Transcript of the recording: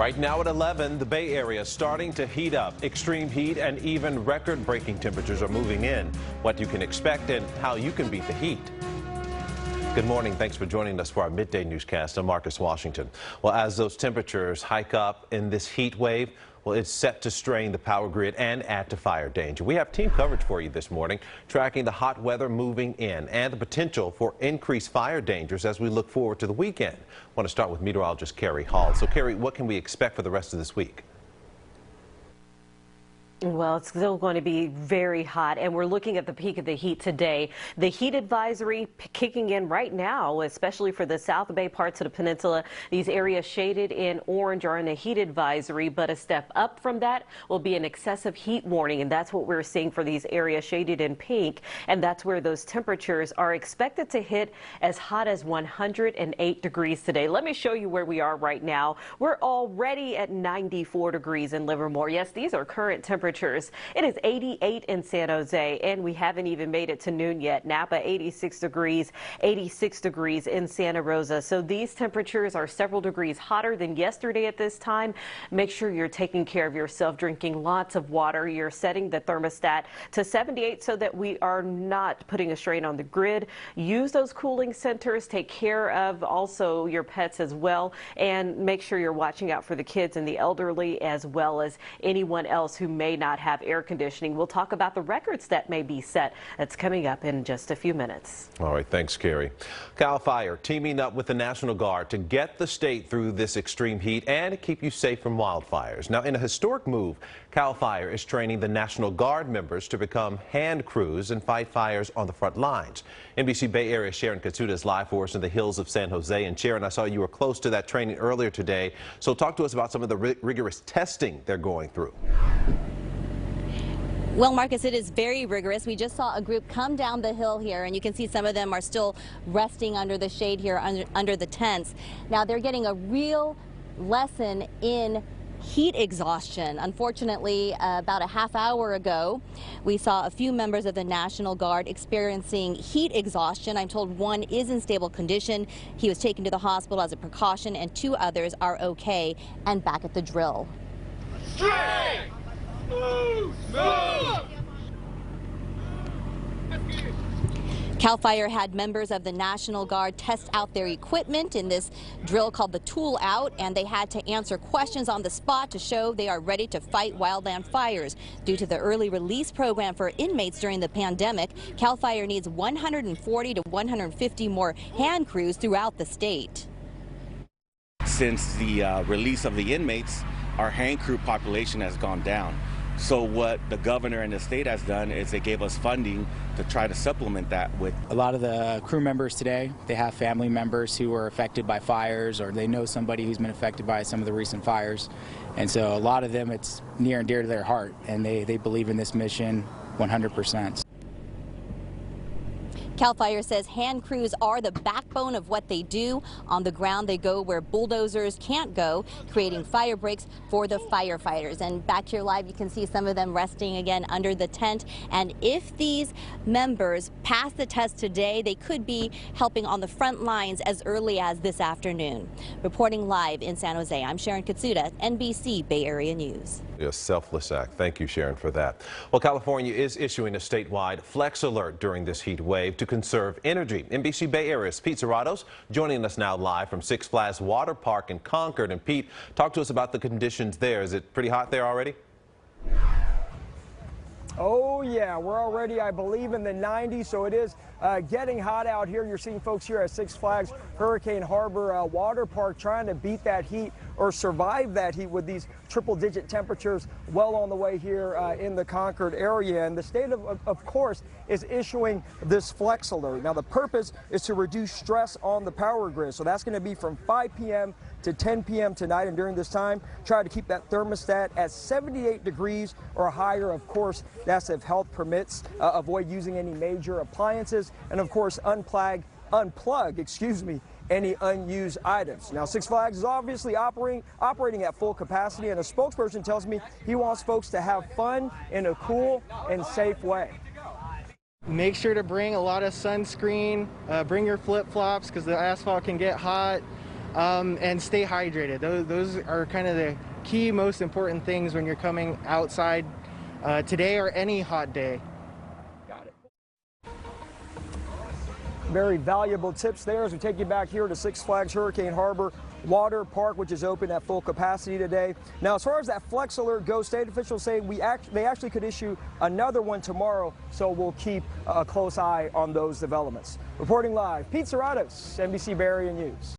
Right now at 11, the Bay Area is starting to heat up. Extreme heat and even record-breaking temperatures are moving in. What you can expect and how you can beat the heat. Good morning. Thanks for joining us for our midday newscast. I'm Marcus Washington. Well, as those temperatures hike up in this heat wave, well, it's set to strain the power grid and add to fire danger. We have team coverage for you this morning, tracking the hot weather moving in and the potential for increased fire dangers as we look forward to the weekend. I want to start with meteorologist Kari Hall. So, Kari, what can we expect for the rest of this week? Well, it's still going to be very hot, and we're looking at the peak of the heat today. The heat advisory kicking in right now, especially for the South Bay parts of the peninsula. These areas shaded in orange are in a heat advisory, but a step up from that will be an excessive heat warning, and that's what we're seeing for these areas shaded in pink, and that's where those temperatures are expected to hit as hot as 108 degrees today. Let me show you where we are right now. We're already at 94 degrees in Livermore. Yes, these are current temperatures. It is 88 in San Jose, and we haven't even made it to noon yet. Napa 86 degrees, 86 degrees in Santa Rosa. So these temperatures are several degrees hotter than yesterday at this time. Make sure you're taking care of yourself, drinking lots of water. You're setting the thermostat to 78 so that we are not putting a strain on the grid. Use those cooling centers. Take care of also your pets as well, and make sure you're watching out for the kids and the elderly as well as anyone else who may not have air conditioning. We'll talk about the records that may be set. That's coming up in just a few minutes. All right, thanks, Kari. Cal Fire teaming up with the National Guard to get the state through this extreme heat and keep you safe from wildfires. Now, in a historic move, Cal Fire is training the National Guard members to become hand crews and fight fires on the front lines. NBC Bay Area Sharon Katsuda is live for us in the hills of San Jose. And Sharon, I saw you were close to that training earlier today. So talk to us about some of the rigorous testing they're going through. Well, Marcus, it is very rigorous. We just saw a group come down the hill here, and you can see some of them are still resting under the shade here under the tents. Now, they're getting a real lesson in heat exhaustion. Unfortunately, about a half hour ago, we saw a few members of the National Guard experiencing heat exhaustion. I'm told one is in stable condition. He was taken to the hospital as a precaution, and two others are okay and back at the drill. Straight! Move! Move! Cal Fire had members of the National Guard test out their equipment in this drill called the Tool Out, and they had to answer questions on the spot to show they are ready to fight wildland fires. Due to the early release program for inmates during the pandemic, Cal Fire needs 140 to 150 more hand crews throughout the state. Since the release of the inmates, our hand crew population has gone down. So what the governor and the state has done is they gave us funding to try to supplement that with. A lot of the crew members today, they have family members who were affected by fires, or they know somebody who's been affected by some of the recent fires. And so a lot of them, it's near and dear to their heart, and they believe in this mission 100%. Cal Fire says hand crews are the backbone of what they do. On the ground, they go where bulldozers can't go, creating fire breaks for the firefighters. And back here live, you can see some of them resting again under the tent. And if these members pass the test today, they could be helping on the front lines as early as this afternoon. Reporting live in San Jose, I'm Sharon Katsuda, NBC Bay Area News. A selfless act. Thank you, Sharon, for that. Well, California is issuing a statewide flex alert during this heat wave to conserve energy. NBC Bay Area's Pete Suratos joining us now live from Six Flags Water Park in Concord. And Pete, talk to us about the conditions there. Is it pretty hot there already? Oh, yeah, we're already, I believe, in the 90s, so it is getting hot out here. You're seeing folks here at Six Flags Hurricane Harbor Water Park trying to beat that heat or survive that heat with these triple-digit temperatures well on the way here in the Concord area. And the state, of course, is issuing this flex alert. Now, the purpose is to reduce stress on the power grid, so that's going to be from 5 p.m. to 10 p.m. tonight, and during this time, try to keep that thermostat at 78 degrees or higher. Of course, that's if health permits. Avoid using any major appliances, and of course, unplug any unused items. Now, Six Flags is obviously operating at full capacity, and a spokesperson tells me he wants folks to have fun in a cool and safe way. Make sure to bring a lot of sunscreen, bring your flip-flops because the asphalt can get hot. and stay hydrated. Those are kind of the key, most important things when you're coming outside today or any hot day. Got it. Very valuable tips there as we take you back here to Six Flags Hurricane Harbor Water Park, which is open at full capacity today. Now, as far as that Flex Alert goes, state officials say they actually could issue another one tomorrow, so we'll keep a close eye on those developments. Reporting live, Pete Suratos, NBC Bay Area News.